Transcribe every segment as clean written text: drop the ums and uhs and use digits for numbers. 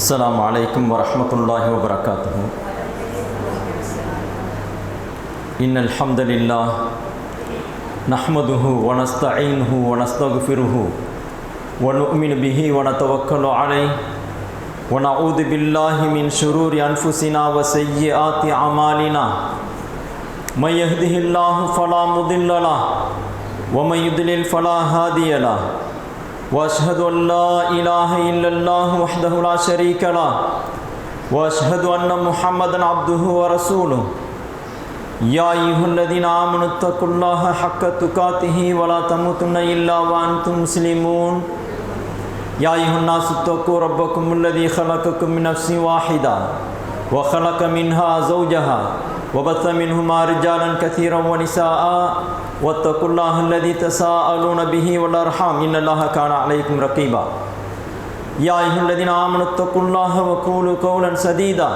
السلام عليكم ورحمة الله وبركاته. إن الحمد لله نحمده ونستعينه ونستغفره ونؤمن به ونتوكل عليه ونعوذ بالله من شرور أنفسنا وسيئات أعمالنا. من يهده الله فلا مضل له ومن يضلل فلا هادي له. وأشهد أن لا إله إلا الله وحده لا شريك له وأشهد أن محمدا عبده ورسوله. يا أيها الذين آمنوا اتقوا الله حق تقاته ولا تموتن إلا وأنتم مسلمون. يا أيها الناس اتقوا ربكم الذي خلقكم من نفس واحدة وخلق منها زوجها وبث منهما رجالا كثيرا ونساء واتقوا الله الذي تساءلون به والأرحام إن الله كان عليكم رقيبا. يا أيها الذين آمنوا اتقوا الله وقولوا قولا سديدا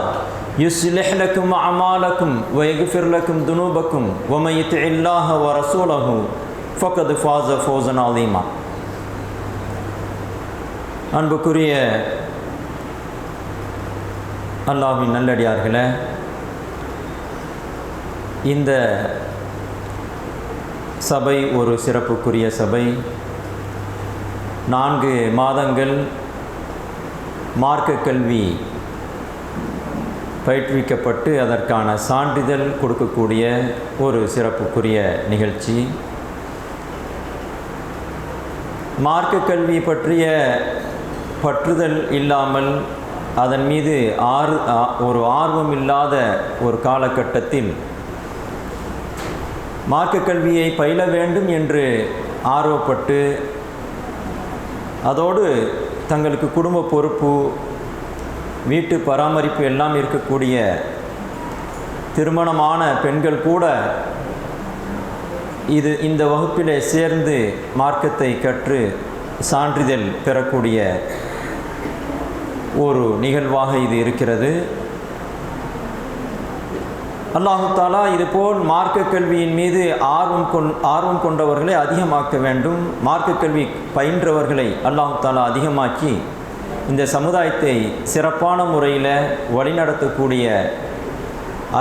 يصلح لكم أعمالكم ويغفر لكم ذنوبكم ومن يطع الله ورسوله فقد فاز فوزا عظيما. அன்புக்குரிய அல்லாஹ்வின் நல்லடியார்களே, இந்த சபை ஒரு சிறப்புக்குரிய சபை. 4 மாதங்கள் மார்க்க கல்வி பயிற்றுவிக்கப்பட்டு அதற்கான சான்றிதழ் கொடுக்கக்கூடிய ஒரு சிறப்புக்குரிய நிகழ்ச்சி. மார்க்க கல்வி பற்றிய பற்றுதல் இல்லாமல் அதன் மீது ஒரு ஆர்வம் இல்லாத ஒரு காலகட்டத்தில் மார்க்க கல்வியை பயில வேண்டும் என்று ஆர்வப்பட்டு அதோடு தங்களுக்கு குடும்ப பொறுப்பு, வீட்டு பராமரிப்பு எல்லாம் இருக்கக்கூடிய திருமணமான பெண்கள் கூட இந்த வகுப்பிலே சேர்ந்து மார்க்கத்தை கற்று சான்றிதழ் பெறக்கூடிய ஒரு நிகழ்வாக இது இருக்கிறது. அல்லாஹு தாலா இதுபோல் மார்க்க கல்வியின் மீது ஆர்வம் கொண்டவர்களை அதிகமாக்க வேண்டும். மார்க்க கல்வி பயின்றவர்களை அல்லாஹு தாலா அதிகமாக்கி இந்த சமுதாயத்தை சிறப்பான முறையில் வழிநடத்தக்கூடிய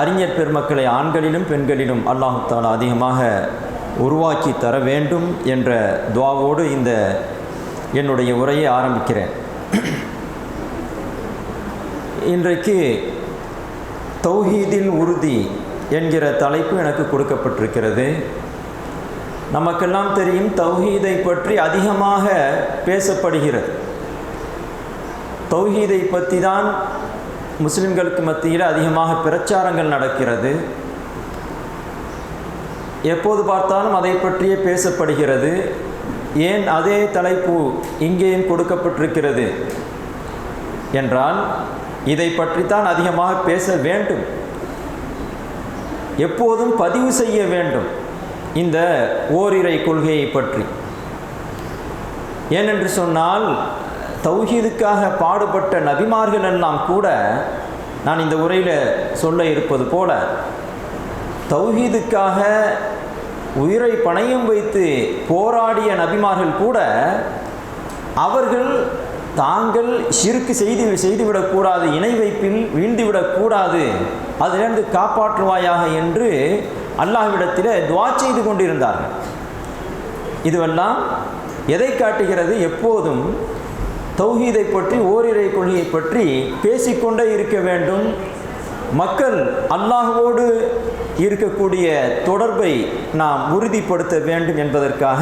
அறிஞர் பெருமக்களை ஆண்களிலும் பெண்களிலும் அல்லாஹு தாலா அதிகமாக உருவாக்கி தர வேண்டும் என்ற துஆவோடு இந்த என்னுடைய உரையை ஆரம்பிக்கிறேன். இன்றைக்கு தௌஹீதில் உறுதி என்கிற தலைப்பு எனக்கு கொடுக்கப்பட்டிருக்கிறது. நமக்கெல்லாம் தெரியும், தௌஹீதை பற்றி அதிகமாக பேசப்படுகிறது. தௌஹீதை பற்றி தான் முஸ்லிம்களுக்கு மத்தியில் அதிகமாக பிரச்சாரங்கள் நடக்கிறது. எப்போது பார்த்தாலும் அதை பற்றியே பேசப்படுகிறது. ஏன் அதே தலைப்பு இங்கேயும் கொடுக்கப்பட்டிருக்கிறது என்றால், இதை பற்றித்தான் அதிகமாக பேச வேண்டும், எப்போதும் பதிவு செய்ய வேண்டும் இந்த ஓரிரை கொள்கையை பற்றி. ஏனென்று சொன்னால், தௌஹீதுக்காக பாடுபட்ட நபிமார்கள் எல்லாம் கூட, நான் இந்த உரையில் சொல்ல இருப்பது போல, தௌஹீதுக்காக உயிரை பணயம் வைத்து போராடிய நபிமார்கள் கூட அவர்கள் தாங்கள் ஷிர்க் செய்துவிடக்கூடாது, இணை வைப்பில் வீழ்ந்துவிடக்கூடாது, அதிலிருந்து காப்பாற்றுவாயாக என்று அல்லாஹ்விடத்தில் துஆ செய்து கொண்டிருந்தார்கள். இதுவெல்லாம் எதை காட்டுகிறது? எப்போதும் தௌஹீதை பற்றி, ஓரிரை கொள்கையை பற்றி பேசிக்கொண்டே இருக்க வேண்டும். மக்கள் அல்லாஹ்வோடு இருக்கக்கூடிய தொடர்பை நாம் உறுதிப்படுத்த வேண்டும் என்பதற்காக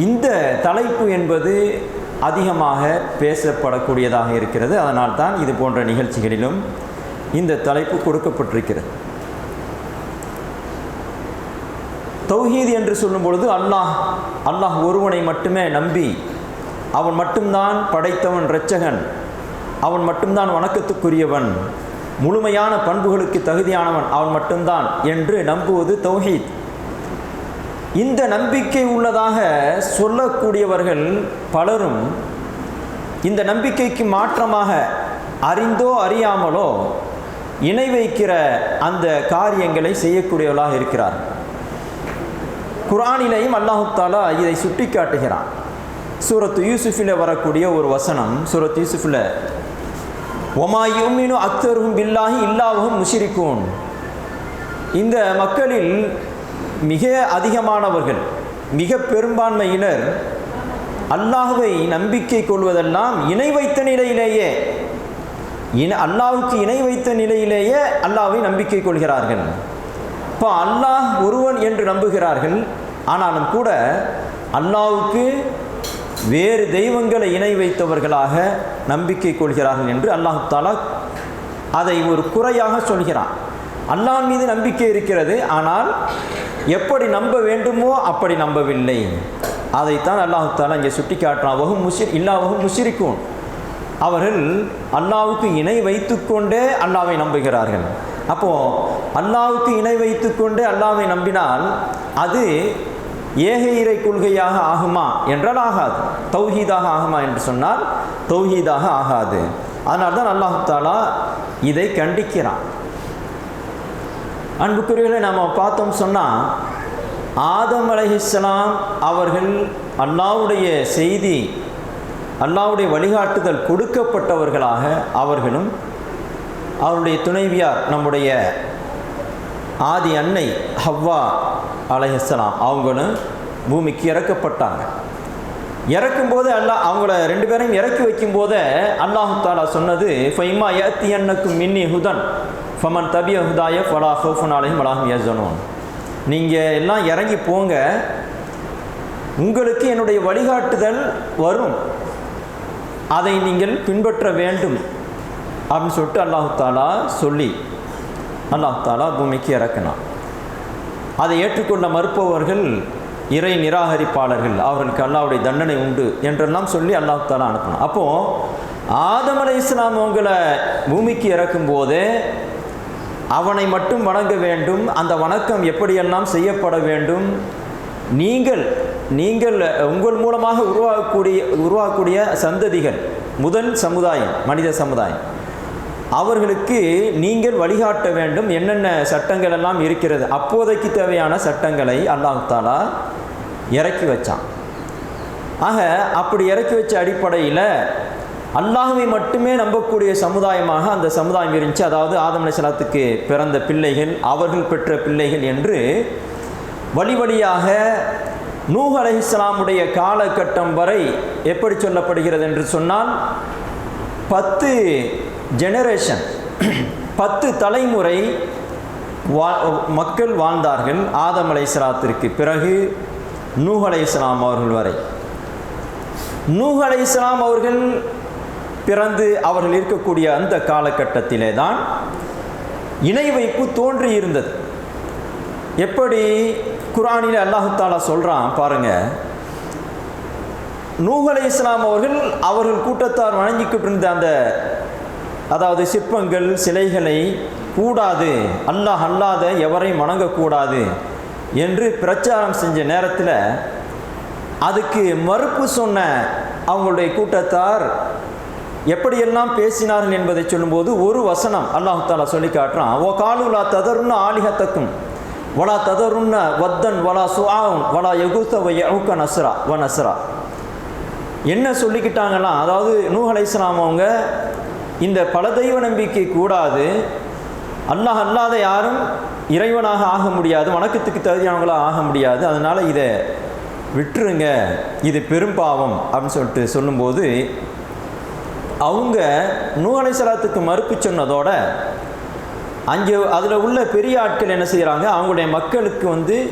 இந்த தலைப்பு என்பது அதிகமாக பேசப்படக்கூடியதாக இருக்கிறது. அதனால் தான் இது போன்ற நிகழ்ச்சிகளிலும் இந்த தலைப்பு கொடுக்கப்பட்டிருக்கிறது. தௌஹீத் என்று சொல்லும் பொழுது அல்லாஹ் ஒருவனை மட்டுமே நம்பி, அவன் மட்டும்தான் படைத்தவன், இரட்சகன், அவன் மட்டும்தான் வணக்கத்துக்குரியவன், முழுமையான பண்புகளுக்கு தகுதியானவன் அவன் மட்டும்தான் என்று நம்புவது தௌஹீத். இந்த நம்பிக்கை உள்ளதாக சொல்லக்கூடியவர்கள் பலரும் இந்த நம்பிக்கைக்கு மாற்றமாக அறிந்தோ அறியாமலோ இணை வைக்கிற அந்த காரியங்களை செய்யக்கூடியவர்களாக இருக்கிறார். குர்ஆனிலேயும் அல்லாஹு தஆலா இதை சுட்டி காட்டுகிறான். சூரத்து யூசுஃபில் வரக்கூடிய ஒரு வசனம், சூரத்து யூசுஃபில் ஒமா யுமினு அக்தருஹும் பில்லாஹி இல்லாஹும் முஷ்ரிகூன். இந்த மக்களில் மிக அதிகமானவர்கள், மிக பெரும்பான்மையினர் அல்லாஹ்வை நம்பிக்கை கொள்வதெல்லாம் இணை வைத்த நிலையிலேயே, அல்லாஹ்வுக்கு இணை வைத்த நிலையிலேயே அல்லாஹ்வை நம்பிக்கை கொள்கிறார்கள். இப்போ அல்லாஹ் ஒருவன் என்று நம்புகிறார்கள், ஆனாலும் கூட அல்லாஹ்வுக்கு வேறு தெய்வங்களை இணை வைத்தவர்களாக நம்பிக்கை கொள்கிறார்கள் என்று அல்லாஹ் தஆலா அதை ஒரு குறையாக சொல்கிறான். அல்லாஹ் மீது நம்பிக்கை இருக்கிறது, ஆனால் எப்படி நம்ப வேண்டுமோ அப்படி நம்பவில்லை. அதைத்தான் அல்லாஹ் தஆலா இங்கே சுட்டி காட்டுறான். வஹும் முஷ்ரிகூன், அவர்கள் அல்லாஹ்வுக்கு இணை வைத்துக்கொண்டே அல்லாஹ்வை நம்புகிறார்கள். அப்போது அல்லாஹ்வுக்கு இணை வைத்துக்கொண்டே அல்லாஹ்வை நம்பினால் அது ஏக இறை கொள்கையாக ஆகுமா என்றால் ஆகாது. தௌஹீதாக ஆகுமா என்று சொன்னால் தௌஹீதாக ஆகாது. அதனால தான் அல்லாஹ் தஆலா இதை கண்டிக்கிறான். அன்புக்குரியவர்களை நாம் பார்த்தோம் சொன்னால், ஆதம் அலைஹிஸ்ஸலாம் அவர்கள் அல்லாஹ்வுடைய செய்தி, அல்லாஹ்வுடைய வழிகாட்டுதல் கொடுக்கப்பட்டவர்களாக அவர்களும், அவருடைய துணைவியார் நம்முடைய ஆதி அன்னை ஹவ்வா அலைஹிஸ்ஸலாம் அவங்களும் பூமிக்கு இறக்கப்பட்டாங்க. இறக்கும்போது அவங்கள ரெண்டு பேரையும் இறக்கி வைக்கும்போதே அல்லாஹ் தஆலா சொன்னது, ஃபைமா யஅத்தியன்னக்கும் மின்னி ஹுதன் ஃபமன் தபிய ஹுதாய ஃபலா ஹௌஃபுன் அலைஹிம் வலா ஹும் யஹ்சனூன். நீங்கள் எல்லாம் இறங்கி போங்க, உங்களுக்கு என்னுடைய வழிகாட்டுதல் வரும், அதை நீங்கள் பின்பற்ற வேண்டும் அப்படின்னு சொல்லிட்டு அல்லாஹ் தஆலா சொல்லி அல்லாஹ் தஆலா பூமிக்கு இறக்கினான். அதை ஏற்றுக்கொண்ட மறுப்பவர்கள் இறை நிராகரிப்பாளர்கள், அவர்களுக்கு அல்லாஹ்வுடைய தண்டனை உண்டு என்றெல்லாம் சொல்லி அல்லாஹ் தஆலா அனுப்பினான். அப்போது ஆதம் அலைஹிஸ்ஸலாம் அவங்களை பூமிக்கு இறக்கும் போதே அவனை மட்டும் வணங்க வேண்டும், அந்த வணக்கம் எப்படியெல்லாம் செய்யப்பட வேண்டும், நீங்கள் உங்கள் மூலமாக உருவாகக்கூடிய சந்ததிகள், முதல் சமுதாயம் மனித சமுதாயம், அவர்களுக்கு நீங்கள் வழிகாட்ட வேண்டும், என்னென்ன சட்டங்கள் எல்லாம் இருக்கிறது, அப்போதைக்கு தேவையான சட்டங்களை அல்லாஹ் தஆலா இறக்கி வச்சான். ஆக அப்படி இறக்கி வச்ச அடிப்படையில் அல்லாஹ்வை மட்டுமே நம்பக்கூடிய சமுதாயமாக அந்த சமுதாயம் இருந்துச்சு. அதாவது ஆதம் அலைஹிஸ்ஸலாத்துக்கு பிறந்த பிள்ளைகள், அவர்கள் பெற்ற பிள்ளைகள் என்று வழி வழியாக நூஹ் அலைஹிஸ்ஸலாமுடைய காலகட்டம் வரை எப்படி சொல்லப்படுகிறது என்று சொன்னால் 10 ஜெனரேஷன், 10 தலைமுறை மக்கள் வாழ்ந்தார்கள். ஆதம் அலைஹிஸ்ஸலாத்திற்கு பிறகு நூஹ் அலைஹிஸ்ஸலாம் அவர்கள் வரை. நூஹ் அலைஹிஸ்ஸலாம் அவர்கள் பிறந்து அவர்கள் இருக்கக்கூடிய அந்த காலகட்டத்திலே தான் இணை வைப்பு தோன்றி இருந்தது. எப்படி குர்ஆனில் அல்லாஹ் தஆலா சொல்கிறான் பாருங்க, நூஹ் அலைஹிஸ்ஸலாம் அவர்கள் கூட்டத்தார் வணங்கிக்கிட்டு இருந்த அந்த, அதாவது சிற்பங்கள் சிலைகளை கூடாது, அல்லாஹ் அல்லாத எவரையும் வணங்கக்கூடாது என்று பிரச்சாரம் செஞ்ச நேரத்தில் அதுக்கு மறுப்பு சொன்ன அவங்களுடைய கூட்டத்தார் எப்படியெல்லாம் பேசினார்கள் என்பதை சொல்லும்போது ஒரு வசனம் அல்லாஹ் தஆலா சொல்லி காட்டுறான். ஓ காலுலா ததருன்ன ஆலிஹத்தக்கும் வலா ததருன்ன வத்தன் வலா சுஆன் வலா யகுஸ வ யஊக நஸ்ரா வ நஸ்ரா. என்ன சொல்லிக்கிட்டாங்கன்னா, அதாவது நூஹ் அலைஹிஸ்ஸலாம் அவங்க இந்த பல தெய்வ நம்பிக்கை கூடாது, அல்லாஹ் அல்லாத யாரும் இறைவனாக ஆக முடியாது, வணக்கத்துக்கு தகுதியானவங்களாக ஆக முடியாது, அதனால் இதை விட்டுருங்க, இது பெரும்பாவம் அப்படின்னு சொல்லிட்டு சொல்லும்போது அவங்க நூஹ் அலைஹிஸ்ஸலாத்துக்கு மறுப்பு சொன்னதோட அங்கே அதில் உள்ள பெரிய ஆட்கள் என்ன செய்கிறாங்க, அவங்களுடைய மக்களுக்கு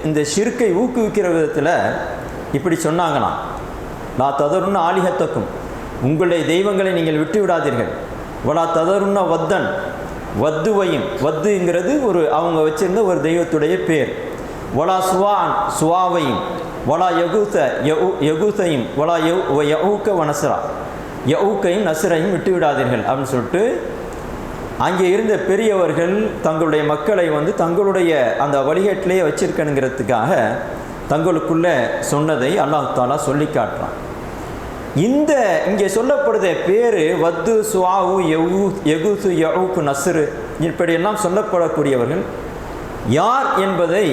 இந்த ஷிர்க்கை ஊக்குவிக்கிற விதத்தில் இப்படி சொன்னாங்களாம். லா ததருன்ன ஆலிஹத்தக்கும், உங்களுடைய தெய்வங்களை நீங்கள் விட்டு விடாதீர்கள், வலா ததருன்ன வத்தன், வத்துவையும், வத்துங்கிறது ஒரு அவங்க வச்சிருந்த ஒரு தெய்வத்துடைய பேர், வலா சுவான், சுவாவையும், வலா யகூசையும், வலா யஊக வனஸ்ரா, யஊக்கையும் நஸ்ரையும் விட்டு விடாதீர்கள் அப்படின்னு சொல்லிட்டு அங்கே இருந்த பெரியவர்கள் தங்களுடைய மக்களை தங்களுடைய அந்த வழிகேட்டிலேயே வச்சிருக்கணுங்கிறதுக்காக தங்களுக்குள்ளே சொன்னதை அல்லாஹ் தஆலா சொல்லி காட்டுறான். இந்த இங்கே சொல்லப்படுத பேர் வத்து சுவாவு யகூசு யஊக்கு நஸ்ரு இப்படியெல்லாம் சொல்லப்படக்கூடியவர்கள் யார் என்பதை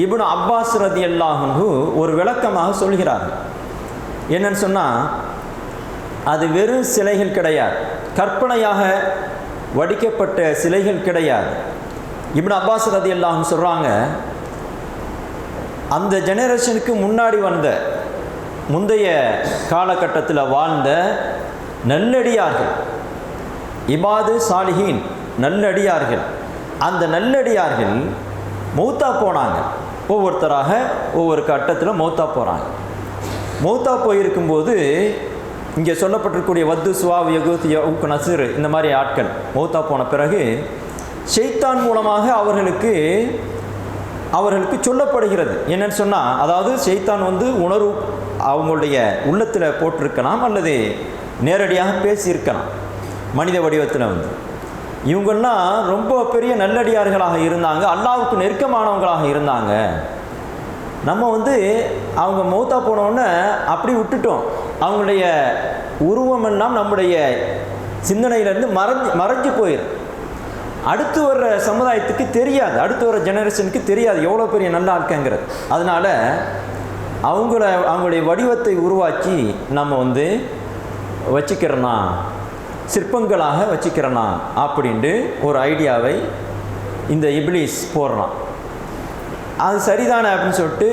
இப்னு அப்பாஸ் ரலியல்லாஹு அன்ஹு ஒரு விளக்கமாக சொல்கிறார்கள். என்னன்னு சொன்னால், அது வெறும் சிலைகள் கிடையாது, கற்பனையாக வடிக்கப்பட்ட சிலைகள் கிடையாது. இப்னு அப்பாஸ் ரலியல்லாஹு அன்ஹு சொல்கிறாங்க, அந்த ஜெனரேஷனுக்கு முன்னாடி வந்த முந்தைய காலகட்டத்தில் வாழ்ந்த நல்லடியார்கள், இபாது சாலிஹீன் நல்லடியார்கள், அந்த நல்லடியார்கள் மௌத்தா போனாங்க. ஒவ்வொருத்தராக ஒவ்வொரு கட்டத்தில் மௌத்தா போகிறாங்க. மௌத்தா போயிருக்கும்போது இங்கே சொல்லப்பட்டிருக்கக்கூடிய வத்து சுவாவ் யகூத் யவுக் நசிர் இந்த மாதிரி ஆட்கள் மௌத்தா போன பிறகு ஷைத்தான் மூலமாக அவர்களுக்கு சொல்லப்படுகிறது. என்னன்னு சொன்னால், அதாவது ஷைத்தான் உணர்வு அவங்களுடைய உள்ளத்தில் போட்டிருக்கலாம் அல்லது நேரடியாக பேசியிருக்கலாம். மனித வடிவத்தில் இவங்கெல்லாம் ரொம்ப பெரிய நல்லடியார்களாக இருந்தாங்க, அல்லாஹ்வுக்கு நெருக்கமானவங்களாக இருந்தாங்க. நம்ம அவங்க மௌத்தா போனோன்னே அப்படி விட்டுட்டோம். அவங்களுடைய உருவமெல்லாம் நம்முடைய சிந்தனையிலேருந்து மறைஞ்சு போயிடும். அடுத்து வர்ற சமுதாயத்துக்கு தெரியாது, அடுத்து வர ஜெனரேஷனுக்கு தெரியாது எவ்வளோ பெரிய நல்ல ஆட்கங்கிறது. அதனால் அவங்களுடைய வடிவத்தை உருவாக்கி நம்ம வச்சுக்கிறோன்னா, சிற்பங்களாக வச்சுக்கிறோன்னா அப்படின்ட்டு ஒரு ஐடியாவை இந்த இப்லீஸ் போடுறான். அது சரிதானே அப்படின்னு சொல்லிட்டு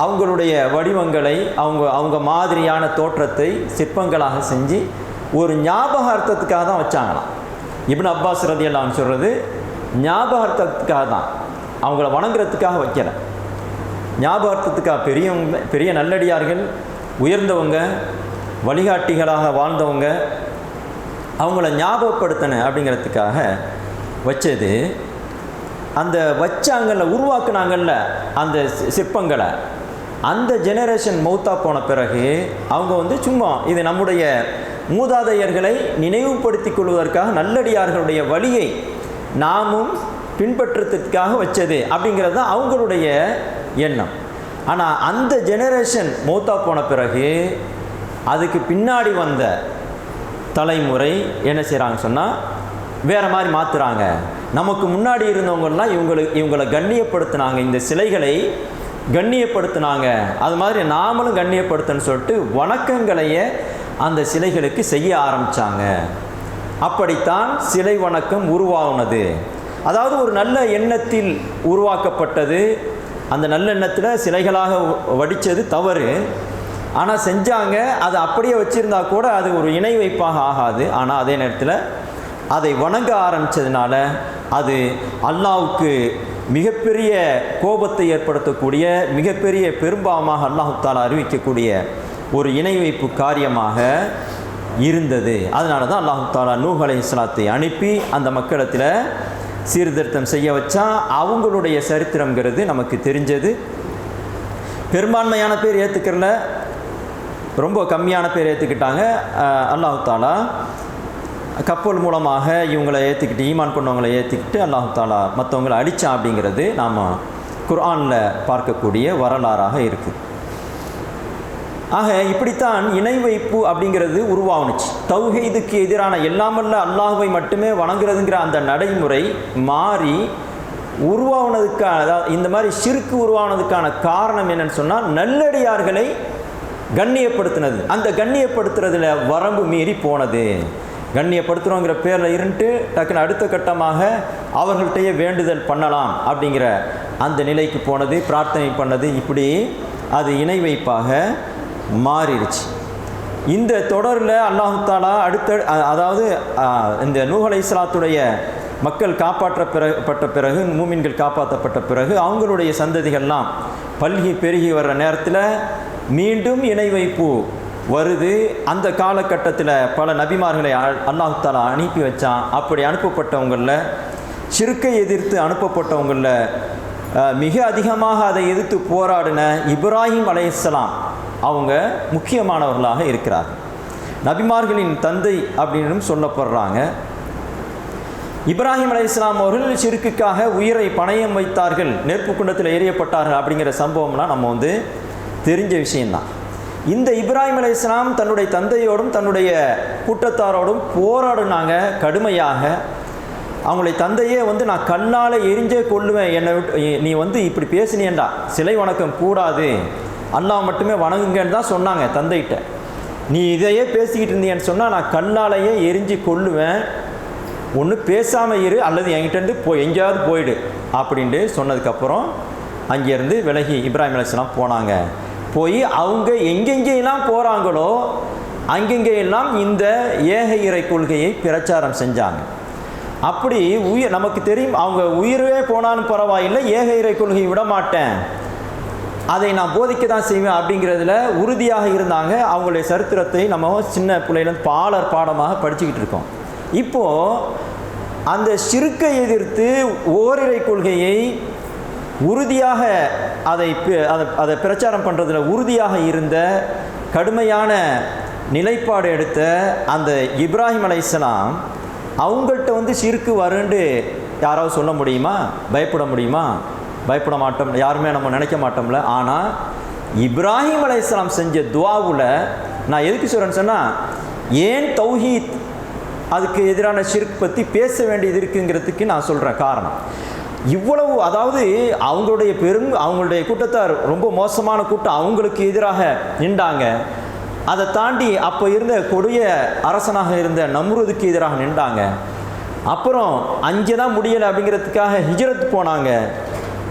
அவங்களுடைய வடிவங்களை அவங்க மாதிரியான தோற்றத்தை சிற்பங்களாக செஞ்சு ஒரு ஞாபகார்த்தத்துக்காக தான் வச்சாங்களாம். இப்னு அப்பாஸ் ரலியல்லாஹு அன்ஹு சொல்கிறது ஞாபகார்த்தத்துக்காக தான், அவங்கள வணங்குறதுக்காக வைக்கல, ஞாபகார்த்தத்துக்காக. பெரிய நல்லடியார்கள், உயர்ந்தவங்க, வழிகாட்டிகளாக வாழ்ந்தவங்க, அவங்கள ஞாபகப்படுத்தின அப்படிங்கிறதுக்காக வச்சது. அந்த வச்சாங்கல்ல, உருவாக்குனாங்கல்ல அந்த சிற்பங்களை, அந்த ஜெனரேஷன் மௌத்தா போன பிறகு அவங்க சும்மா இது நம்முடைய மூதாதையர்களை நினைவுபடுத்திக் கொள்வதற்காக நல்லடியார்களுடைய வழியை நாமும் பின்பற்றுறதுக்காக வச்சது அப்படிங்கிறது தான் அவங்களுடைய எண்ணம். ஆனால் அந்த ஜெனரேஷன் மௌத்தா போன பிறகு அதுக்கு பின்னாடி வந்த தலைமுறை என்ன செய்கிறாங்க சொன்னால் வேறு மாதிரி மாற்றுறாங்க. நமக்கு முன்னாடி இருந்தவங்கெல்லாம் இவங்களை கண்ணியப்படுத்தினாங்க, இந்த சிலைகளை கண்ணியப்படுத்தினாங்க, அது மாதிரி நாமளும் கண்ணியப்படுத்தணும்னு சொல்லிட்டு வணக்கங்களையே அந்த சிலைகளுக்கு செய்ய ஆரம்பித்தாங்க. அப்படித்தான் சிலை வணக்கம் உருவாகுனது. அதாவது ஒரு நல்ல எண்ணத்தில் உருவாக்கப்பட்டது. அந்த நல்ல எண்ணத்தில் சிலைகளாக வடித்தது தவறு, ஆனால் செஞ்சாங்க. அதை அப்படியே வச்சுருந்தா கூட அது ஒரு இணை வைப்பாக ஆகாது. ஆனால் அதே நேரத்தில் அதை வணங்க ஆரம்பித்ததுனால அது அல்லாஹ்வுக்கு மிகப்பெரிய கோபத்தை ஏற்படுத்தக்கூடிய, மிகப்பெரிய பெரும்பாவமாக அல்லாஹ் தஆலா அறிவிக்கக்கூடிய ஒரு இணை வைப்பு காரியமாக இருந்தது. அதனால தான் அல்லாஹ் தஆலா நூஹ் அலைஹிஸ்ஸலாத்தை அனுப்பி அந்த மக்களிடத்தில் சீர்திருத்தம் செய்ய வச்சா. அவங்களுடைய சரித்திரங்கிறது நமக்கு தெரிஞ்சது. பெரும்பான்மையான பேர் ஏற்றுக்கிறல, ரொம்ப கம்மியான பேர் ஏற்றுக்கிட்டாங்க. அல்லாஹ் தஆலா கப்பல் மூலமாக இவங்களை ஏற்றுக்கிட்டு, ஈமான் கொண்டவங்களை ஏற்றுக்கிட்டு அல்லாஹ் தஆலா மற்றவங்களை அடித்தான் அப்படிங்கிறது நாம் குர்ஆனில் பார்க்கக்கூடிய வரலாறாக இருக்குது. ஆக இப்படித்தான் இணை வைப்பு அப்படிங்கிறது உருவாகுனுச்சு. தௌஹீதுக்கு எதிரான எல்லாமல்ல அல்லாஹ்வை மட்டுமே வணங்குறதுங்கிற அந்த நடைமுறை மாறி உருவானதுக்கான, அதாவது இந்த மாதிரி ஷிர்க் உருவானதுக்கான காரணம் என்னன்னு சொன்னால் நல்லடியார்களை கண்ணியப்படுத்தினது. அந்த கண்ணியப்படுத்துறதுல வரம்பு மீறி போனது. கண்ணியப்படுத்துகிறோங்கிற பேரில் இருந்துட்டு டக்குன்னு அடுத்த கட்டமாக அவர்கள்ட்டையே வேண்டுதல் பண்ணலாம் அப்படிங்கிற அந்த நிலைக்கு போனது, பிரார்த்தனை பண்ணது, இப்படி அது இணை வைப்பாக மாறிடுச்சு. இந்த தொடரில் அல்லாஹ் தஆலா அதாவது இந்த நூஹ் அலைஹிஸ்ஸலாத்துடைய மக்கள் காப்பாற்றப்பட்ட பிறகு, மூமின்கள் காப்பாற்றப்பட்ட பிறகு அவங்களுடைய சந்ததிகள்லாம் பல்கி பெருகி வர்ற நேரத்தில் மீண்டும் இணை வைப்பு வருது. அந்த காலகட்டத்தில் பல நபிமார்களை அல்லாஹ் தஆலா அனுப்பி வச்சான். அப்படி அனுப்பப்பட்டவங்களில் ஷிர்க்கை எதிர்த்து அனுப்பப்பட்டவங்களில் மிக அதிகமாக அதை எதிர்த்து போராடின இப்ராஹிம் அலைஹிஸ்ஸலாம் அவங்க முக்கியமானவர்களாக இருக்கிறார். நபிமார்களின் தந்தை அப்படின்னு சொல்லப்படுறாங்க. இப்ராஹிம் அலைஹிஸ்ஸலாம் அவர்கள் ஷிர்க்குக்காக உயிரை பணயம் வைத்தார்கள், நெருப்பு குண்டத்தில் எரியப்பட்டார்கள் அப்படிங்கிற சம்பவம்லாம் நம்ம தெரிஞ்ச விஷயம்தான். இந்த இப்ராஹிம் அலைஹிஸ்ஸலாம் தன்னுடைய தந்தையோடும் தன்னுடைய கூட்டத்தாரோடும் போராடினாங்க கடுமையாக. அவங்களுடைய தந்தையே நான் கண்ணால் எரிஞ்சே கொள்ளுவேன், என்னை நீ இப்படி பேசினேன்டா, சிலை வணக்கம் கூடாது, அல்லாஹ் மட்டுமே வணங்குங்கன்னு தான் சொன்னாங்க தந்தைகிட்ட. நீ இதையே பேசிக்கிட்டு இருந்தீங்கன்னு சொன்னால் நான் கண்ணாலேயே எரிஞ்சு கொள்ளுவேன் ஒன்று பேசாமல் இரு, அல்லது என்கிட்டேருந்து எங்கேயாவது போயிடு அப்படின்ட்டு சொன்னதுக்கப்புறம் அங்கேருந்து விலகி இப்ராஹிம் அலைஹிஸ்ஸலாம் போனாங்க. போய் அவங்க எங்கெங்கெல்லாம் போகிறாங்களோ அங்கெங்கெல்லாம் இந்த ஏக இறை கொள்கையை பிரச்சாரம் செஞ்சாங்க. அப்படி நமக்கு தெரியும், அவங்க உயிரே போனாலும் பரவாயில்லை, ஏக இறை கொள்கையை விட மாட்டேன், அதை நான் போதிக்க தான் செய்வேன் அப்படிங்கிறதுல உறுதியாக இருந்தாங்க. அவங்களுடைய சரித்திரத்தை நம்ம சின்ன பிள்ளையிலேருந்து பாலர் பாடமாக படிச்சுக்கிட்டு இருக்கோம். இப்போது அந்த ஷிர்க்கை எதிர்த்து ஓரிரை கொள்கையை உறுதியாக அதை பிரச்சாரம் பண்ணுறதுல உறுதியாக இருந்த கடுமையான நிலைப்பாடு எடுத்த அந்த இப்ராஹிம் அலைஹிஸ்ஸலாம் அவங்கள்ட்ட ஷிர்க்கு வருண்டு யாராவது சொல்ல முடியுமா? பயப்பட முடியுமா? பயப்பட மாட்டோம், யாருமே நம்ம நினைக்க மாட்டோம்ல. ஆனால் இப்ராஹிம் அலைஹிஸ்ஸலாம் செஞ்ச துஆவுல நான் எதுக்கு சொல்கிறேன்னு சொன்னால், ஏன் தௌஹீத் அதுக்கு எதிரான ஷிர்க் பற்றி பேச வேண்டியது இருக்குங்கிறதுக்கு நான் சொல்கிறேன் காரணம். இவ்வளவு, அதாவது அவங்களுடைய கூட்டத்தார் ரொம்ப மோசமான கூட்டம், அவங்களுக்கு எதிராக நின்றாங்க. அதை தாண்டி அப்போ இருந்த கொடிய அரசனாக இருந்த நம்ரூதுக்கு எதிராக நின்றாங்க. அப்புறம் அங்கே தான் முடியலை அப்படிங்கிறதுக்காக ஹிஜ்ரத் போனாங்க,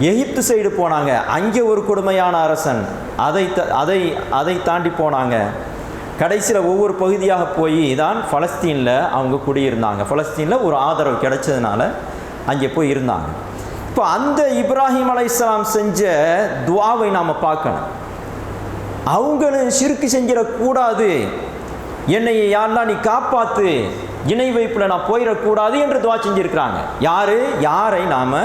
எகிப்து சைடு போனாங்க, அங்கே ஒரு கொடுமையான அரசன், அதை தாண்டி போனாங்க. கடைசியில் ஒவ்வொரு பகுதியாக போய் தான் பலஸ்தீனில் அவங்க குடியிருந்தாங்க. பலஸ்தீனில் ஒரு ஆதரவு கிடைச்சதுனால அங்கே போய் இருந்தாங்க. இப்போ அந்த இப்ராஹிம் அலைஹிஸ்ஸலாம் செஞ்ச துஆவை நாம் பார்க்கணும். அவங்களும் ஷிர்க்கு செஞ்சிடக்கூடாது, என்னை யாரெல்லாம் நீ காப்பாற்று, இணை வைப்பில் நான் போயிடக்கூடாது என்று துஆ செஞ்சுருக்கிறாங்க. யாரை நாம்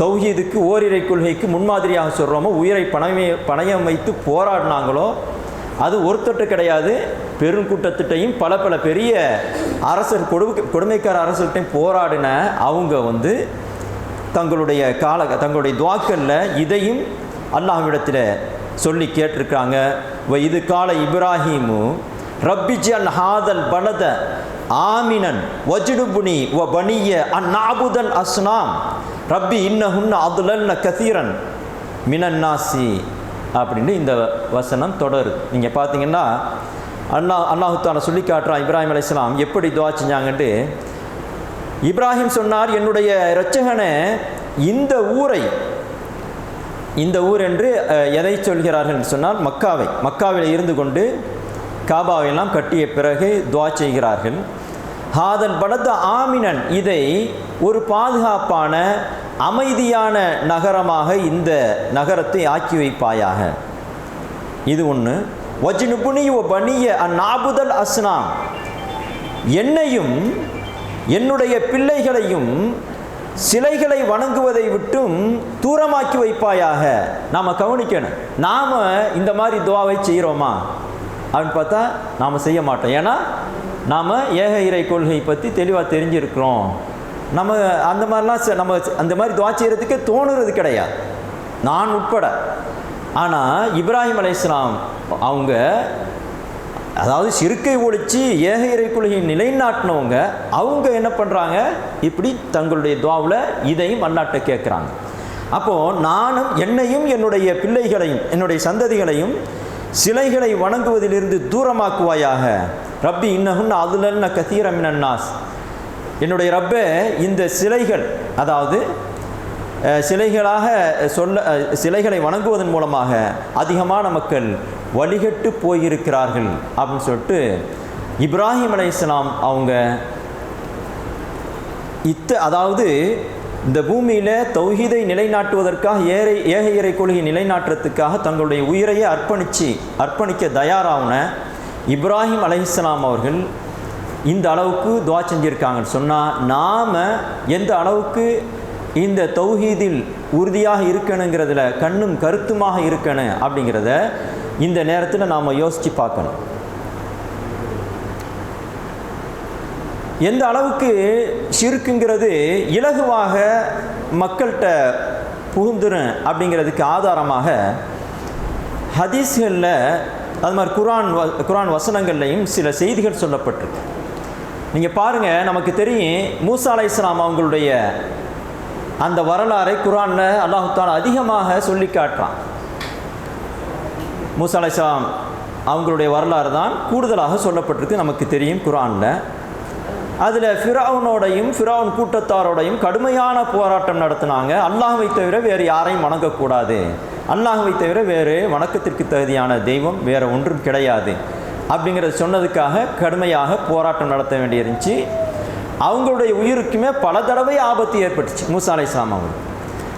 தௌஹீதுக்கு ஓரிரை கொள்கைக்கு முன்மாதிரியாக சொல்கிறோமோ, உயிரை பணயம் வைத்து போராடினாங்களோ, அது ஒருத்தட்டு கிடையாது, பெருங்கூட்டத்திட்டையும் பல பெரிய அரசர் கொடுமைக்கார அரசுகிட்டையும் போராடின அவங்க தங்களுடைய துஆக்களில் இதையும் அல்லாஹ்விடத்தில் சொல்லி கேட்டிருக்காங்க. இது கால இப்ராஹிமு ரப்பி ஜஅல் ஹாதல் பலத ஆமினன் வஜ்னுபுனி வ பனிய அன் நஅபுதல் அஸ்னாம் ரப்பி இன்னஹுன்ன அத்லல்ன கஸீரன் மினன் நாசி அப்படின்னு இந்த வசனம் தொடருது. நீங்கள் பார்த்தீங்கன்னா அல்லாஹ் தஆலா சொல்லி காட்டுறான் இப்ராஹிம் அலைஹிஸ்ஸலாம் எப்படி துஆ செஞ்சாங்கன்ட்டு. இப்ராஹிம் சொன்னார், என்னுடைய இரட்சகனே, இந்த ஊர் என்று எதை சொல்கிறார்கள் என்று சொன்னால் மக்காவில் இருந்து கொண்டு காபாவெல்லாம் கட்டிய பிறகு துஆ செய்கிறார்கள். ஹாதல் பலத ஆமினன், இதை ஒரு பாதுகாப்பான அமைதியான நகரமாக இந்த நகரத்தை ஆக்கி வைப்பாயாக. இது ஒன்று. வஜ்னுபுனி வ பனிய அன் நஅபுதல் அஸ்னாம், என்னையும் என்னுடைய பிள்ளைகளையும் சிலைகளை வணங்குவதை விட்டும் தூரமாக்கி வைப்பாயாக. நாம் கவனிக்கணும், நாம் இந்த மாதிரி துஆவை செய்கிறோமா அப்படின்னு பார்த்தா நாம் செய்ய மாட்டோம். ஏன்னா நாம் ஏக இறை கொள்கை பற்றி தெளிவாக தெரிஞ்சிருக்கிறோம். நம்ம அந்த மாதிரிலாம் நம்ம அந்த மாதிரி துஆ செய்கிறதுக்கே தோணுறது கிடையாது, நான் உட்பட. ஆனால் இப்ராஹிம் அலைஹிஸ்ஸலாம் அவங்க, அதாவது ஷிர்க்கை ஒழித்து ஏக இறை கொள்கையை நிலைநாட்டினவங்க, அவங்க என்ன பண்ணுறாங்க, இப்படி தங்களுடைய துஆவில் இதையும் அல்லாஹ்ட்ட கேட்குறாங்க. அப்போது என்னையும் என்னுடைய பிள்ளைகளையும் என்னுடைய சந்ததிகளையும் சிலைகளை வணங்குவதிலிருந்து தூரமாக்குவாயாக. ரப்பி இன்னஹுன்ன அத்லல்ன கஸீரன் மினன் நாஸ், என்னுடைய ரப்பே, இந்த சிலைகள், அதாவது சிலைகளை வணங்குவதன் மூலமாக அதிகமான மக்கள் வழிகட்டு போயிருக்கிறார்கள் அப்படின்னு சொல்லிட்டு இப்ராஹிம் அலைஹிஸ்ஸலாம் அவங்க அதாவது இந்த பூமியில் தௌஹீதை நிலைநாட்டுவதற்காக ஏக இறை கொள்கையை நிலைநாட்டுறதுக்காக தங்களுடைய உயிரையே அர்ப்பணிக்க தயாரான இப்ராஹிம் அலைஹிஸ்ஸலாம் அவர்கள் இந்த அளவுக்கு துஆ செஞ்சுருக்காங்கன்னு சொன்னால், நாம் எந்த அளவுக்கு இந்த தௌஹீதில் உறுதியாக இருக்கணுங்கிறதுல கண்ணும் கருத்துமாக இருக்கணும் அப்படிங்கிறத இந்த நேரத்தில் நாம் யோசித்து பார்க்கணும். எந்த அளவுக்கு ஷிர்க்குங்கிறது இலகுவாக மக்கள்கிட்ட புகுந்துரும் அப்படிங்கிறதுக்கு ஆதாரமாக ஹதீஸ்களில், அது மாதிரி குர்ஆன் வசனங்கள்லையும் சில செய்திகள் சொல்லப்பட்டிருக்கு. நீங்கள் பாருங்கள், நமக்கு தெரியும் மூசா அலைஹிஸ்ஸலாம் அவங்களுடைய அந்த வரலாறை குர்ஆனில் அல்லாஹ் தஆலா அதிகமாக சொல்லி காட்டுறான். மூசா அலைஹிஸ்ஸலாம் அவங்களுடைய வரலாறு தான் கூடுதலாக சொல்லப்பட்டிருக்கு, நமக்கு தெரியும் குர்ஆனில். அதில் ஃபிரௌன் கூட்டத்தாரோடையும் கடுமையான போராட்டம் நடத்தினாங்க. அல்லாஹ்வை தவிர வேறு யாரையும் வணங்கக்கூடாது, அல்லாஹ்வை தவிர வேறு வணக்கத்திற்கு தகுதியான தெய்வம் வேறு ஒன்றும் கிடையாது அப்படிங்கிறத சொன்னதுக்காக கடுமையாக போராட்டம் நடத்த வேண்டியிருந்துச்சு. அவங்களுடைய உயிருக்குமே பல தடவை ஆபத்து ஏற்பட்டுச்சு மூசா அலைஹிஸ்ஸலாம் அவங்க.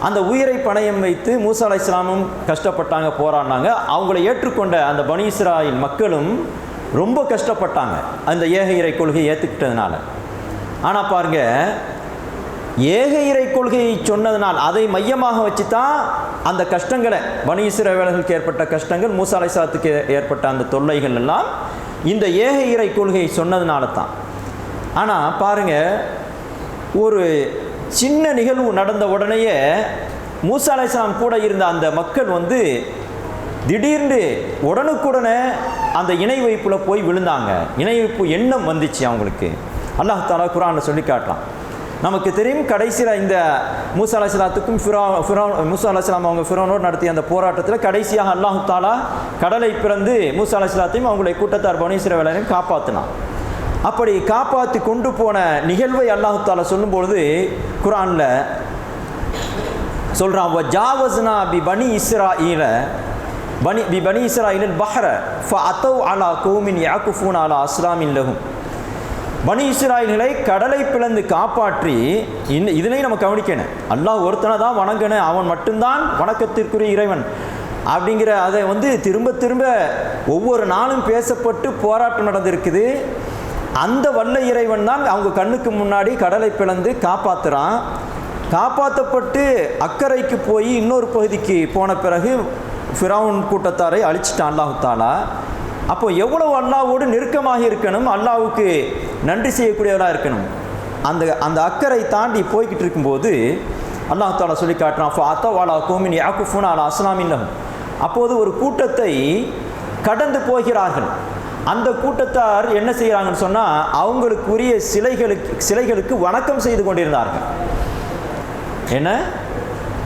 அந்த உயிரை பணயம் வைத்து மூசா அலைஹிஸ்ஸலாமும் கஷ்டப்பட்டாங்க, போராடினாங்க. அவங்கள ஏற்றுக்கொண்ட அந்த பனி இஸ்ராயில் மக்களும் ரொம்ப கஷ்டப்பட்டாங்க அந்த ஏக இறை கொள்கையை ஏற்றுக்கிட்டதுனால. ஆனால் பாருங்க, ஏக இறை கொள்கையை சொன்னதுனால் அதை மையமாக வச்சு தான் அந்த கஷ்டங்களை, பனி இஸ்ராயேலர்களுக்கு ஏற்பட்ட கஷ்டங்கள், மூசா அலைஹிஸ்ஸலாத்துக்கு ஏற்பட்ட அந்த தொல்லைகள் எல்லாம் இந்த ஏக இறை கொள்கையை சொன்னதுனால தான். ஆனால் பாருங்கள், ஒரு சின்ன நிகழ்வு நடந்த உடனேயே மூசா அலைஹிஸ்ஸலாம் கூட இருந்த அந்த மக்கள் திடீர்னு உடனுக்குடனே அந்த இணை வைப்பில் போய் விழுந்தாங்க. இணை வைப்பு எண்ணம் வந்துச்சு அவங்களுக்கு. அல்லாஹ் தஆலா குர்ஆனில் சொல்லி காட்டலாம். நமக்கு தெரியும், கடைசியில் இந்த மூசா அலைஹிஸ்ஸலாத்துக்கும் மூசா அலைஹிஸ்ஸலாம் அவங்க ஃபிரௌனோடு நடத்திய அந்த போராட்டத்தில் கடைசியாக அல்லாஹ் தஆலா கடலை பிறந்து மூசா அலைஹிஸ்ஸலாத்தையும் அவங்களுடைய கூட்டத்தார் பனி இஸ்ராயேலையும் காப்பாற்றினான். அப்படி காப்பாற்றி கொண்டு போன நிகழ்வை அல்லாஹ் தஆலா சொல்லும்பொழுது குர்ஆனில் சொல்கிறான், வஜாவஸ்னா பி பனி இஸ்ராயீல் பஹ்ர ஃபஅதவ் அலா கௌமின் யாகுஃபூன அலா அஸ்லாமின் லஹும். பனி இஸ்ராயீல்களை கடலை பிளந்து காப்பாற்றி, இதனையும் நம்ம கவனிக்கணும், அல்லாஹ் ஒருத்தனை தான் வணங்கணும், அவன் மட்டும்தான் வணக்கத்திற்குரிய இறைவன் அப்படிங்கிற அதை திரும்ப திரும்ப ஒவ்வொரு நாளும் பேசப்பட்டு போராட்டம் நடந்திருக்குது. அந்த வல்ல இறைவன் தான் அவங்க கண்ணுக்கு முன்னாடி கடலை பிளந்து காப்பாற்றுறான். காப்பாற்றப்பட்டு அக்கறைக்கு போய் இன்னொரு பகுதிக்கு போன பிறகு ஃபிரௌன் கூட்டத்தாரை அழிச்சிட்டான் அல்லாஹ் தஆலா. அப்போ எவ்வளவு அல்லாஹ்வோடு நெருக்கமாக இருக்கணும், அல்லாஹ்வுக்கு நன்றி செய்யக்கூடியவராக இருக்கணும். அந்த அக்கறை தாண்டி போய்கிட்டு இருக்கும்போது அல்லாஹ் தஆலா சொல்லி காட்டுறான், ஃபஅதவ் அலா கௌமின் யாகுஃபூன அலா அஸ்லாமின் லஹும். அப்போது ஒரு கூட்டத்தை கடந்து போகிறார்கள். அந்த கூட்டத்தார் என்ன செய்கிறாங்கன்னு சொன்னால், அவங்களுக்குரிய சிலைகளுக்கு வணக்கம் செய்து கொண்டிருந்தார்கள். என்ன,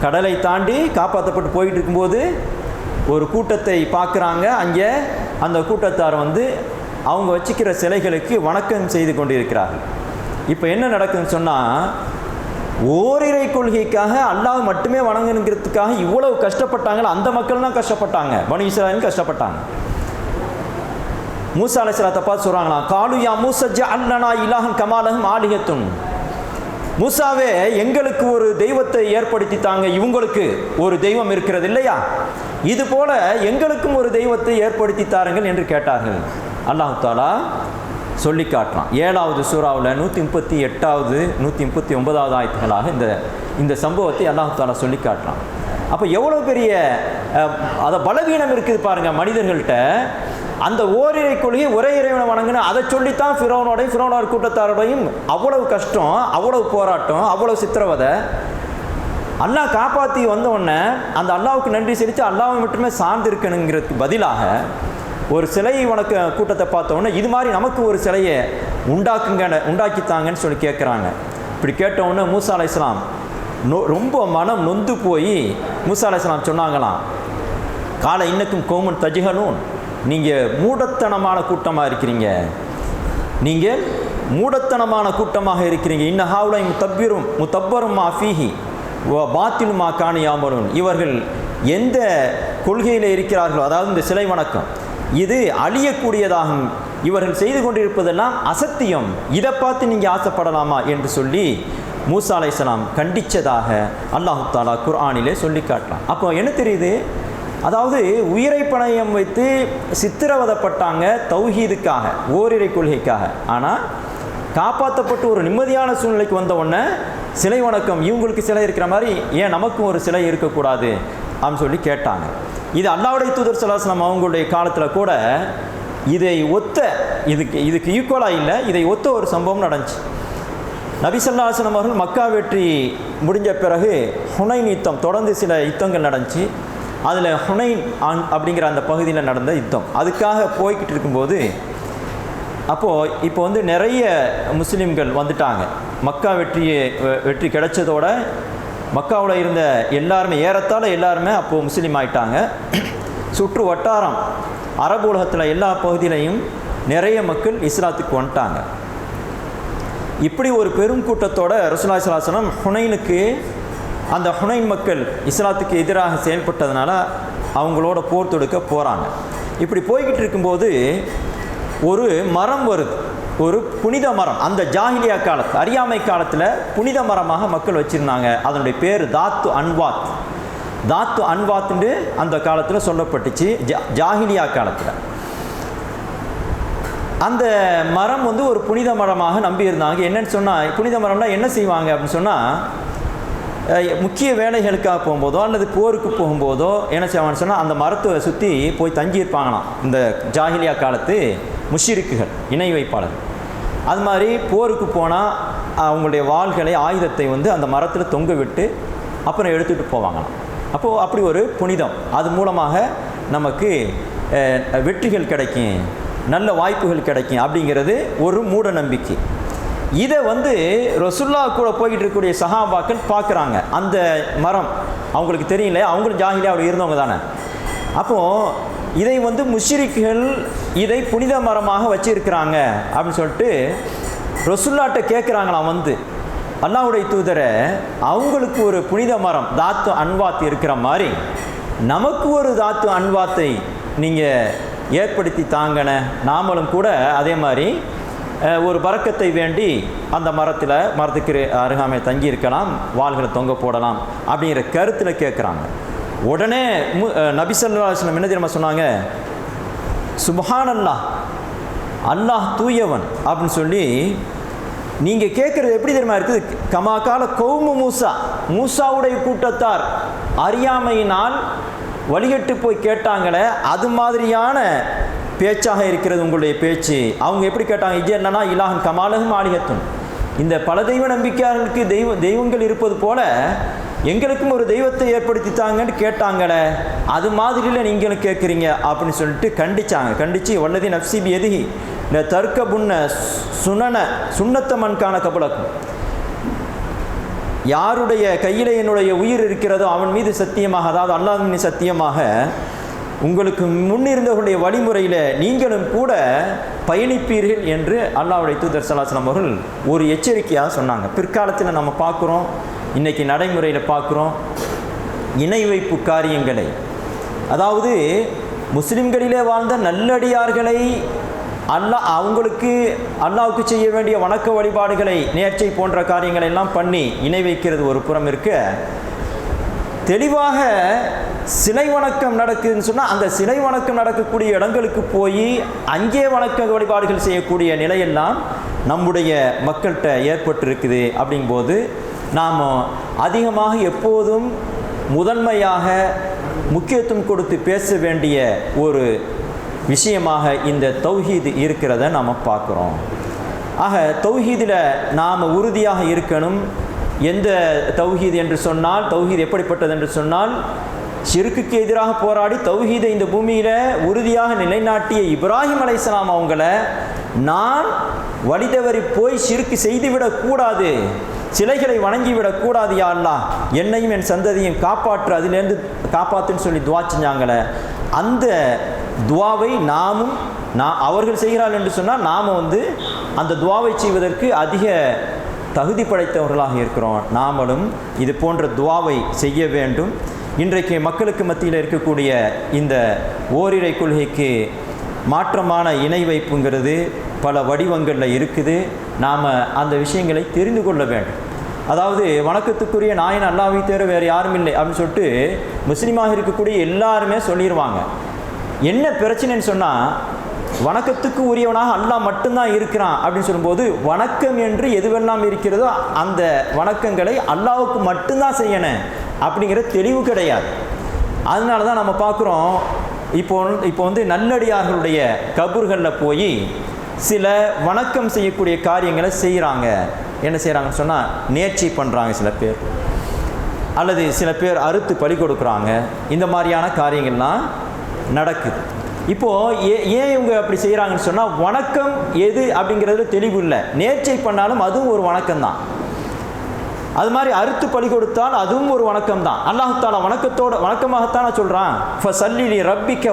கடலை தாண்டி காப்பாற்றப்பட்டு போயிட்டு இருக்கும்போது ஒரு கூட்டத்தை பார்க்குறாங்க. அங்கே அந்த கூட்டத்தார் அவங்க வச்சுக்கிற சிலைகளுக்கு வணக்கம் செய்து கொண்டிருக்கிறார்கள். இப்போ என்ன நடக்குதுன்னு சொன்னால், ஓரிரை கொள்கைக்காக அல்லாஹ் மட்டுமே வணங்கணுங்கிறதுக்காக இவ்வளவு கஷ்டப்பட்டாங்களோ அந்த மக்கள் தான் கஷ்டப்பட்டாங்க, பனி இஸ்ராயீல் கஷ்டப்பட்டாங்க. மூசா அலைஹிஸ்ஸலாத்தை பார்த்து சொல்கிறாங்களாம், காலு யா மூஸா ஜஅல் லனா இலாஹன் கமா லஹும் ஆலிஹத்துன். மூசாவே, எங்களுக்கு ஒரு தெய்வத்தை ஏற்படுத்தி தாங்க, இவங்களுக்கு ஒரு தெய்வம் இருக்கிறது இல்லையா, இது போல எங்களுக்கும் ஒரு தெய்வத்தை ஏற்படுத்தி தாருங்கள் என்று கேட்டார்கள். அல்லாஹ் தஆலா சொல்லி காட்டுறான் 7வது சூராவில் 138வது 139வது ஆயத்துகளாக இந்த சம்பவத்தை அல்லாஹ் தஆலா சொல்லி காட்டுறான். அப்போ எவ்வளோ பெரிய பலவீனம் இருக்குது பாருங்கள் மனிதர்கள்ட்ட. அந்த ஓரிரை கொள்கை, ஒரே இறைவனை வணங்கின அதை சொல்லித்தான் ஃபிரௌனோட கூட்டத்தாரோடையும் அவ்வளவு கஷ்டம், அவ்வளவு போராட்டம், அவ்வளவு சித்திரவதை. அல்லாஹ் காப்பாற்றி வந்தவுடனே அந்த அல்லாஹ்வுக்கு நன்றி செலுத்தி அல்லாஹ்வை மட்டுமே சார்ந்து இருக்கணுங்கிறதுக்கு பதிலாக ஒரு சிலை வணக்க கூட்டத்தை பார்த்தோன்னே இது மாதிரி நமக்கு ஒரு சிலையை உண்டாக்கித்தாங்கன்னு சொல்லி கேட்குறாங்க. இப்படி கேட்டவுடனே மூசா அலைஹிஸ்ஸலாம் ரொம்ப மனம் நொந்து போய் மூசா அலைஹிஸ்ஸலாம் சொன்னாங்களாம், கால இன்னக்கும் கௌமுன் தஜ்ஹலூன், நீங்கள் மூடத்தனமான கூட்டமாக இருக்கிறீங்க, நீங்கள் மூடத்தனமான கூட்டமாக இருக்கிறீங்க. இன்ன ஹாவுலை முத்தப்பரும் மா ஃபீஹி பாத்திலு மா காணி யாமலூன். இவர்கள் எந்த கொள்கையில் இருக்கிறார்களோ, அதாவது இந்த சிலை வணக்கம், இது அழியக்கூடியதாகும், இவர்கள் செய்து கொண்டிருப்பதெல்லாம் அசத்தியம், இதை பார்த்து நீங்கள் ஆசைப்படலாமா என்று சொல்லி மூசா அலைஹிஸ்ஸலாம் கண்டித்ததாக அல்லாஹ் தஆலா குர்ஆனிலே சொல்லி காட்டலாம். அப்போ என்ன தெரியுது, அதாவது உயிரை பணயம் வைத்து சித்திரவதைப்பட்டாங்க தௌஹீதுக்காக, ஓரிரை கொள்கைக்காக. ஆனால் காப்பாற்றப்பட்டு ஒரு நிம்மதியான சூழ்நிலைக்கு வந்த உடனே சிலை வணக்கம், இவங்களுக்கு சிலை இருக்கிற மாதிரி ஏன் நமக்கும் ஒரு சிலை இருக்கக்கூடாது அப்படின்னு சொல்லி கேட்டாங்க. இது அல்லாஹ்வுடைய தூதர் ஸல்லல்லாஹு அலைஹி வஸல்லம் அவங்களுடைய காலத்தில் கூட இதை ஒத்த, இதுக்கு ஈக்குவலாக இல்லை, இதை ஒத்த ஒரு சம்பவம் நடந்துச்சு. நபி ஸல்லல்லாஹு அலைஹி வஸல்லம் அவர்கள் மக்கா வெற்றி முடிஞ்ச பிறகு ஹுனைன் யுத்தம், தொடர்ந்து சில யுத்தங்கள் நடந்துச்சு. அதில் ஹுனைன் அப்படிங்கிற அந்த பகுதியில் நடந்த யுத்தம், அதுக்காக போய்கிட்டு இருக்கும்போது அப்போது இப்போ நிறைய முஸ்லீம்கள் வந்துட்டாங்க. மக்கா வெற்றி கிடைச்சதோட மக்காவில் இருந்த எல்லாருமே, ஏறத்தாழ எல்லாருமே அப்போது முஸ்லீம் ஆயிட்டாங்க. சுற்று வட்டாரம் அரபு உலகத்தில் எல்லா பகுதியிலையும் நிறைய மக்கள் இஸ்லாத்துக்கு வந்துட்டாங்க. இப்படி ஒரு பெரும் கூட்டத்தோட ரசூலுல்லாஹி ஸல்லல்லாஹு அலைஹி வஸல்லம் ஹுனைனுக்கு, அந்த ஹுனைன் மக்கள் இஸ்லாத்துக்கு எதிராக செயல்பட்டதுனால அவங்களோட போர் தொடுக்க போகிறாங்க. இப்படி போய்கிட்டு இருக்கும்போது ஒரு மரம் வருது, ஒரு புனித மரம். அந்த ஜாஹிலியா காலத்து, அறியாமை காலத்தில் புனித மரமாக மக்கள் வச்சுருந்தாங்க. அதனுடைய பேர் தாத்து அன்வாத். தாத்து அன்வாத்துன்னு அந்த காலத்தில் சொல்லப்பட்டுச்சு, ஜாஹிலியா காலத்தில். அந்த மரம் வந்து ஒரு புனித மரமாக நம்பியிருந்தாங்க. என்னன்னு சொன்னால், புனித மரம்னா என்ன செய்வாங்க அப்படின்னு சொன்னால், முக்கிய வேலைகளுக்காக போகும்போதோ அல்லது போருக்கு போகும்போதோ என்ன செய்வாங்கன்னு சொன்னால், அந்த மரத்தை சுற்றி போய் தங்கியிருப்பாங்களாம் இந்த ஜாஹிலியா காலத்து முஷ்ரிக்குகள், இணை வைப்பாளர்கள். அது மாதிரி போருக்கு போனால் அவங்களுடைய வாள்களை, ஆயுதத்தை வந்து அந்த மரத்தில் தொங்க விட்டு அப்புறம் எடுத்துகிட்டு போவாங்களாம். அப்போது அப்படி ஒரு புனிதம், அது மூலமாக நமக்கு வெற்றிகள் கிடைக்கும், நல்ல வாய்ப்புகள் கிடைக்கும் அப்படிங்கிறது ஒரு மூட நம்பிக்கை. இதை வந்து ரசூலுல்லாஹ் கூட போய்கிட்டு இருக்கக்கூடிய சஹாபாக்கள் பார்க்குறாங்க. அந்த மரம் அவங்களுக்கு தெரியல, அவங்களும் ஜாஹிலியாவில் இருந்தவங்க தானே. அப்போது இதை வந்து முஷ்ரிக்குகள் இதை புனித மரமாக வச்சுருக்கிறாங்க அப்படின்னு சொல்லிட்டு ரசூலுல்லாஹ்ட்ட கேட்குறாங்களாம். வந்து அல்லாஹ்வுடைய தூதரை, அவங்களுக்கு ஒரு புனித மரம் தாத்து அன்வாத் இருக்கிற மாதிரி நமக்கு ஒரு தாத்து அன்வாத்தை நீங்கள் ஏற்படுத்தி தாங்கன, நாமளும் கூட அதே மாதிரி ஒரு பரக்கத்தை வேண்டி அந்த மரத்துக்கு அருகாமை தங்கி இருக்கலாம், வாள்களை தொங்க போடலாம் அப்படிங்கிற கருத்தில் கேட்குறாங்க. உடனே நபி ஸல்லல்லாஹு அலைஹி வஸல்லம் என்ன தெரியுமா சொன்னாங்க? சுப்ஹானல்லாஹ், அல்லாஹ் தூயவன் அப்படின்னு சொல்லி நீங்கள் கேட்குறது எப்படி தெரியுமா இருக்குது? கமாக்கால கௌமு மூசா, மூசாவுடைய கூட்டத்தார் அறியாமையினால் வழிகட்டு போய் கேட்டாங்களே, அது மாதிரியான பேச்சாக இருக்கிறது உங்களுடைய பேச்சு. அவங்க எப்படி கேட்டாங்க? இது என்னன்னா இலாஹன் கமாலகும் ஆலிஹத்துன், இந்த பல தெய்வ நம்பிக்கையாளர்களுக்கு தெய்வங்கள் இருப்பது போல எங்களுக்கும் ஒரு தெய்வத்தை ஏற்படுத்தித்தாங்கன்னு கேட்டாங்களே, அது மாதிரியில் நீங்களும் கேட்குறீங்க அப்படின்னு சொல்லிட்டு கண்டித்து வல்லதி நஃப்சி எதுகி இந்த தர்க்க புன்ன சுன்னத்த மண்கான கபலக்கும், யாருடைய கையில் என்னுடைய உயிர் இருக்கிறதோ அவன் மீது சத்தியமாக, அதாவது அல்லாஹ் மீது சத்தியமாக, உங்களுக்கு முன்னிருந்தவர்களுடைய வழிமுறையில் நீங்களும் கூட பயணிப்பீர்கள் என்று அல்லாஹ்வுடைய தூதர் ஸல்லல்லாஹு அலைஹி வஸல்லம் அவர்கள் ஒரு எச்சரிக்கையாக சொன்னாங்க. பிற்காலத்தில் நம்ம பார்க்குறோம், இன்றைக்கி நடைமுறையில் பார்க்குறோம், இணை வைப்பு காரியங்களை, அதாவது முஸ்லிம்களிலே வாழ்ந்த நல்லடியார்களை அவங்களுக்கு அல்லாஹ்வுக்கு செய்ய வேண்டிய வணக்க வழிபாடுகளை, நேர்ச்சை போன்ற காரியங்களை எல்லாம் பண்ணி இணை வைக்கிறது ஒரு புறம் இருக்க, தெளிவாக சிலை வணக்கம் நடக்குதுன்னு சொன்னால் அந்த சிலை வணக்கம் நடக்கக்கூடிய இடங்களுக்கு போய் அங்கே வணக்க வழிபாடுகள் செய்யக்கூடிய நிலையெல்லாம் நம்முடைய மக்கள்கிட்ட ஏற்பட்டிருக்குது. அப்படிங்கும்போது நாம் அதிகமாக எப்போதும் முதன்மையாக முக்கியத்துவம் கொடுத்து பேச வேண்டிய ஒரு விஷயமாக இந்த தௌஹீத் இருக்கிறத நாம் பார்க்குறோம். ஆக தௌஹீதில் நாம் உறுதியாக இருக்கணும். எந்த தௌஹீத் என்று சொன்னால், தௌஹீத் எப்படிப்பட்டது என்று சொன்னால், ஷிர்க்குக்கு எதிராக போராடி தௌஹீதை இந்த பூமியில் உறுதியாக நிலைநாட்டிய இப்ராஹிம் அலைஹிஸ்ஸலாம் அவங்கள நான் வழிதவறி போய் ஷிர்க்கு செய்துவிடக்கூடாது, சிலைகளை வணங்கிவிடக்கூடாது, யா அல்லாஹ் என்னையும் என் சந்ததியும் காப்பாற்று, அதிலேருந்து காப்பாற்றுன்னு சொல்லி துவா செஞ்சாங்களே, அந்த துவாவை அவர்கள் செய்கிறார்கள் என்று சொன்னால் நாம் அந்த துவாவை செய்வதற்கு அதிக தகுதி படைத்தவர்களாக இருக்கிறோம். நாமளும் இது போன்ற துவாவை செய்ய வேண்டும். இன்றைக்கு மக்களுக்கு மத்தியில் இருக்கக்கூடிய இந்த ஓரிரை கொள்கைக்கு மாற்றமான இணை வைப்புங்கிறது பல வடிவங்களில் இருக்குது. நாம் அந்த விஷயங்களை தெரிந்து கொள்ள வேண்டும். அதாவது வணக்கத்துக்குரிய நாயன் அல்லாஹ்வை தவிர வேறு யாரும் இல்லை அப்படின்னு சொல்லிட்டு முஸ்லீமாக இருக்கக்கூடிய எல்லாருமே சொல்லிடுவாங்க. என்ன பிரச்சனைன்னு சொன்னால், வணக்கத்துக்கு உரியவனாக அல்லாஹ் மட்டும்தான் இருக்கிறான் அப்படின்னு சொல்லும்போது, வணக்கம் என்று எதுவெல்லாம் இருக்கிறதோ அந்த வணக்கங்களை அல்லாஹ்வுக்கு மட்டும்தான் செய்யணும் அப்படிங்கிற தெளிவு கிடையாது. அதனால தான் நம்ம பார்க்குறோம், இப்போ நல்லடியார்களுடைய கபூர்களில் போய் சில வணக்கம் செய்யக்கூடிய காரியங்களை செய்கிறாங்க. என்ன செய்கிறாங்கன்னு சொன்னால், நேர்ச்சி பண்ணுறாங்க சில பேர், அல்லது சில பேர் அறுத்து பலி கொடுக்குறாங்க. இந்த மாதிரியான காரியங்கள்லாம் நடக்குது. இப்போது ஏன் இவங்க அப்படி செய்கிறாங்கன்னு சொன்னால், வணக்கம் எது அப்படிங்கிறதுல தெளிவு இல்லை. நேர்ச்சை பண்ணாலும் அதுவும் ஒரு வணக்கம் தான். அது மாதிரி அறுத்து பலி கொடுத்தால் அதுவும் ஒரு வணக்கம் தான். அல்லாஹ் தஆலா வணக்கமாகத்தானே சொல்கிறான், ஃபஸல்லி ரப்பிக்க